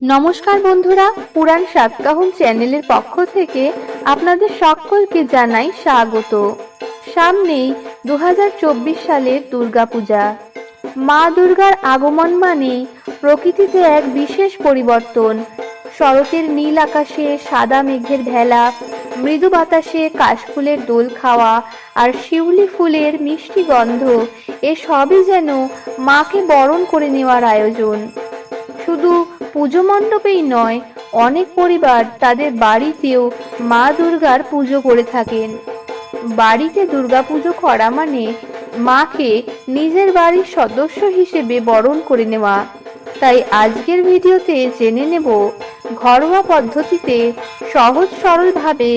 নমস্কার বন্ধুরা, পুরাণ সাতকাহন চ্যানেলের পক্ষ থেকে আপনাদের সকলকে জানাই স্বাগত। সামনেই 2024 সালের দুর্গাপূজা। মা দুর্গার আগমন মানে প্রকৃতিতে এক বিশেষ পরিবর্তন। শরতের নীল আকাশে সাদা মেঘের ভেলা, মৃদু বাতাসে কাশফুলের দোল খাওয়া আর শিউলি ফুলের মিষ্টি গন্ধ, এসবই যেন মাকে বরণ করে নেওয়ার আয়োজন। শুধু পুজো মণ্ডপেই নয়, অনেক পরিবার তাদের বাড়িতেও মা দুর্গার পুজো করে থাকেন। বাড়িতে দুর্গাপুজো করা মানে মাকে নিজের বাড়ির সদস্য হিসেবে বরণ করে নেওয়া। তাই আজকের ভিডিওতে জেনে নেব ঘরোয়া পদ্ধতিতে সহজ সরলভাবে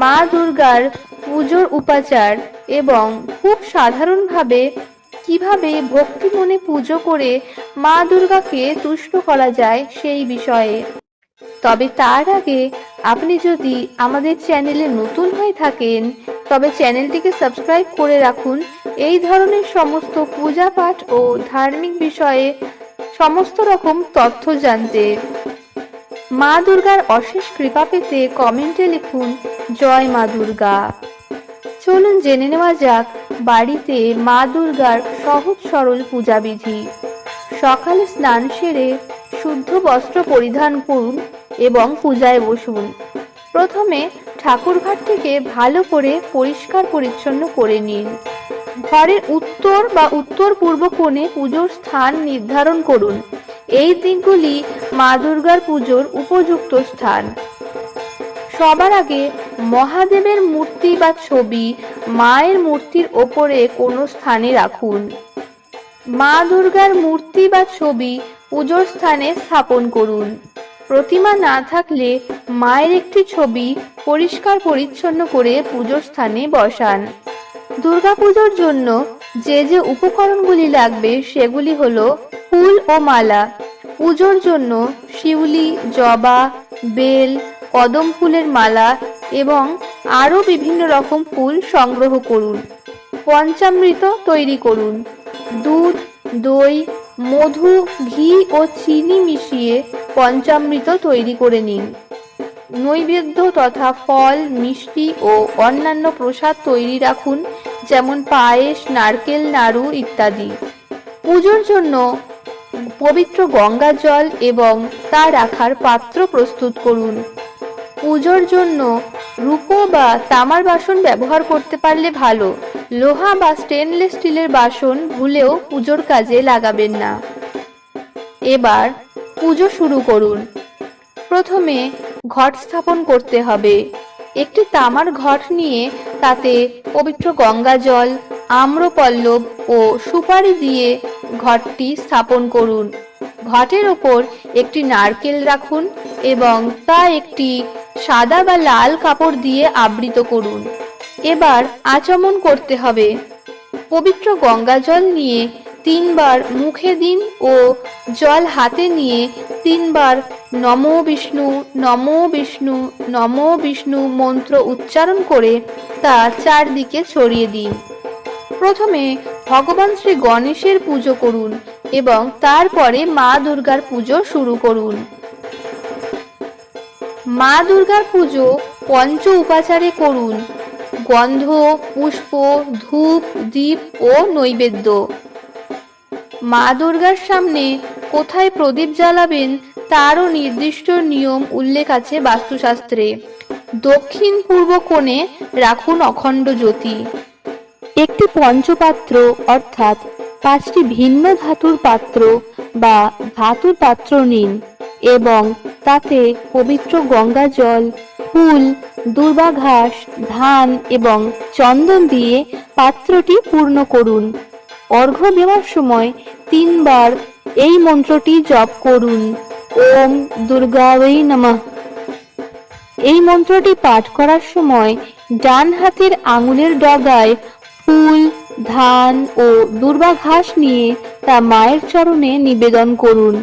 মা দুর্গার পুজোর উপাচার এবং খুব সাধারণভাবে কিভাবে ভক্তি মনে পুজো করে মা দুর্গাকে তুষ্ট করা যায় সেই বিষয়ে। তবে তার আগে আপনি যদি আমাদের চ্যানেলে নতুন হয়ে থাকেন তবে চ্যানেলটিকে সাবস্ক্রাইব করে রাখুন এই ধরনের সমস্ত পূজা পাঠ ও ধার্মিক বিষয়ে সমস্ত রকম তথ্য জানতে। মা দুর্গার অশেষ কৃপা পেতে কমেন্টে লিখুন জয় মা দুর্গা। চলুন জেনে নেওয়া যাক বাড়িতে মা দুর্গার সহজ সরল পূজাবিধি। সকালে স্নান সেরে শুদ্ধ বস্ত্র পরিধান করুন এবং পূজায় বসুন। প্রথমে ঠাকুরঘরটিকে ভালো করে পরিষ্কার পরিচ্ছন্ন করে নিন। ঘরের উত্তর বা উত্তর পূর্ব কোণে পুজোর স্থান নির্ধারণ করুন। এই দিকগুলি মা দুর্গার পুজোর উপযুক্ত স্থান। সবার আগে মহাদেবের মূর্তি বা ছবি মায়ের মূর্তির ওপরে কোনো স্থানে রাখুন। মা দুর্গার মূর্তি বা ছবি পুজোর স্থানে স্থাপন করুন। প্রতিমা না থাকলে মায়ের একটি ছবি পরিষ্কার পরিচ্ছন্ন করে পুজোর স্থানে বসান। দুর্গাপুজোর জন্য যে যে উপকরণগুলি লাগবে সেগুলি হলো ফুল ও মালা। পুজোর জন্য শিউলি, জবা, বেল, কদম ফুলের মালা এবং আরও বিভিন্ন রকম ফুল সংগ্রহ করুন। পঞ্চামৃত তৈরি করুন। দুধ, দই, মধু, ঘি ও চিনি মিশিয়ে পঞ্চামৃত তৈরি করে নিন। নৈবেদ্য তথা ফল, মিষ্টি ও অন্যান্য প্রসাদ তৈরি রাখুন, যেমন পায়েস, নারকেল নাড়ু ইত্যাদি। পুজোর জন্য পবিত্র গঙ্গা জল এবং তা রাখার পাত্র প্রস্তুত করুন। পুজোর জন্য রূপো বা তামার বাসন ব্যবহার করতে পারলে ভালো। লোহা বা স্টেনলেস স্টিলের বাসন ভুলেও পুজোর কাজে লাগাবেন না। এবার পুজো শুরু করুন। প্রথমে ঘট স্থাপন করতে হবে। একটি তামার ঘট নিয়ে তাতে পবিত্র গঙ্গা জল, আম্রপল্লব ও সুপারি দিয়ে ঘটটি স্থাপন করুন। ঘটের ওপর একটি নারকেল রাখুন এবং তা একটি সাদা বা লাল কাপড় দিয়ে আবৃত করুন। এবার আচমন করতে হবে। পবিত্র গঙ্গা জল নিয়ে 3 বার মুখে দিন ও জল হাতে নিয়ে 3 বার নমো বিষ্ণু, নমো বিষ্ণু, নমো বিষ্ণু মন্ত্র উচ্চারণ করে তা চারদিকে ছড়িয়ে দিন। প্রথমে ভগবান শ্রী গণেশের পুজো করুন এবং তারপরে মা দুর্গার পুজো শুরু করুন। মা দুর্গার পুজো পঞ্চ উপাচারে করুন। গন্ধ, পুষ্প, ধূপ, দীপ ও নৈবেদ্য। মা দুর্গার সামনে কোথায় প্রদীপ জ্বালাবেন তারও নির্দিষ্ট নিয়ম উল্লেখ আছে বাস্তুশাস্ত্রে। দক্ষিণ পূর্ব কোণে রাখুন অখণ্ড জ্যোতি। একটি পঞ্চপাত্র অর্থাৎ 5টি ভিন্ন ধাতুর পাত্র বা ধাতুর পাত্র নিন এবং তাতে পবিত্র গঙ্গা জল, ফুল, দুর্বা ঘাস, ধান এবং চন্দন দিয়ে পাত্রটি পূর্ণ করুন। অর্ঘ্য দেওয়ার সময় 3 বার এই মন্ত্রটি জপ করুন, ওম দুর্গাবৈ নমঃ। এই মন্ত্রটি পাঠ করার সময় ডান হাতের আঙুলের ডগায় ফুল, ধান ও দুর্বা ঘাস নিয়ে তা মায়ের চরণে নিবেদন করুন।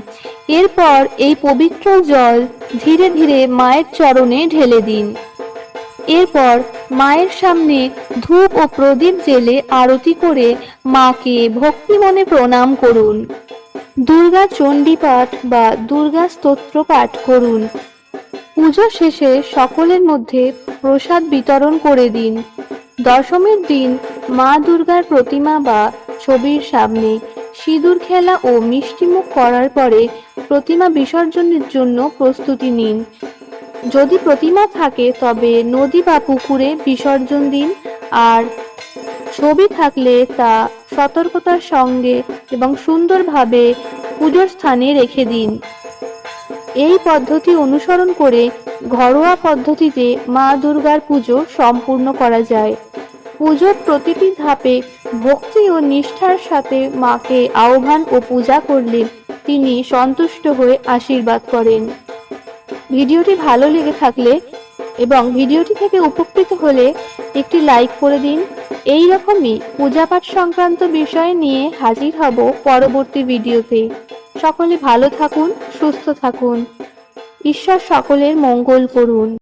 এরপর এই পবিত্র জল ধীরে ধীরে মায়ের চরণে ঢেলে দিন। এরপর মায়ের সামনে ধূপ ও প্রদীপ জেলে আরতি করে মাকে ভক্তি মনে প্রণাম করুন। দুর্গা চণ্ডী পাঠ বা দুর্গা স্তোত্র পাঠ করুন। পুজো শেষে সকলের মধ্যে প্রসাদ বিতরণ করে দিন। দশমীর দিন মা দুর্গার প্রতিমা বা ছবির সামনে সিঁদুর খেলা ও মিষ্টিমুখ করার পরে প্রতিমা বিসর্জনের জন্য প্রস্তুতি নিন। যদি প্রতিমা থাকে তবে নদী বা পুকুরে বিসর্জন দিন, আর ছবি থাকলে তা সতর্কতার সঙ্গে এবং সুন্দরভাবে পুজোর স্থানে রেখে দিন। এই পদ্ধতি অনুসরণ করে ঘরোয়া পদ্ধতিতে মা দুর্গার পুজো সম্পূর্ণ করা যায়। পুজোর প্রতিটি ধাপে ভক্তি ও নিষ্ঠার সাথে মাকে আহ্বান ও পূজা করলে তিনি সন্তুষ্ট হয়ে আশীর্বাদ করেন। ভিডিওটি ভালো লেগে থাকলে এবং ভিডিওটি থেকে উপকৃত হলে একটি লাইক করে দিন। এই রকমই পূজাপাঠ সংক্রান্ত বিষয় নিয়ে হাজির হব পরবর্তী ভিডিওতে। সকলে ভালো থাকুন, সুস্থ থাকুন। ঈশ্বর সকলের মঙ্গল করুন।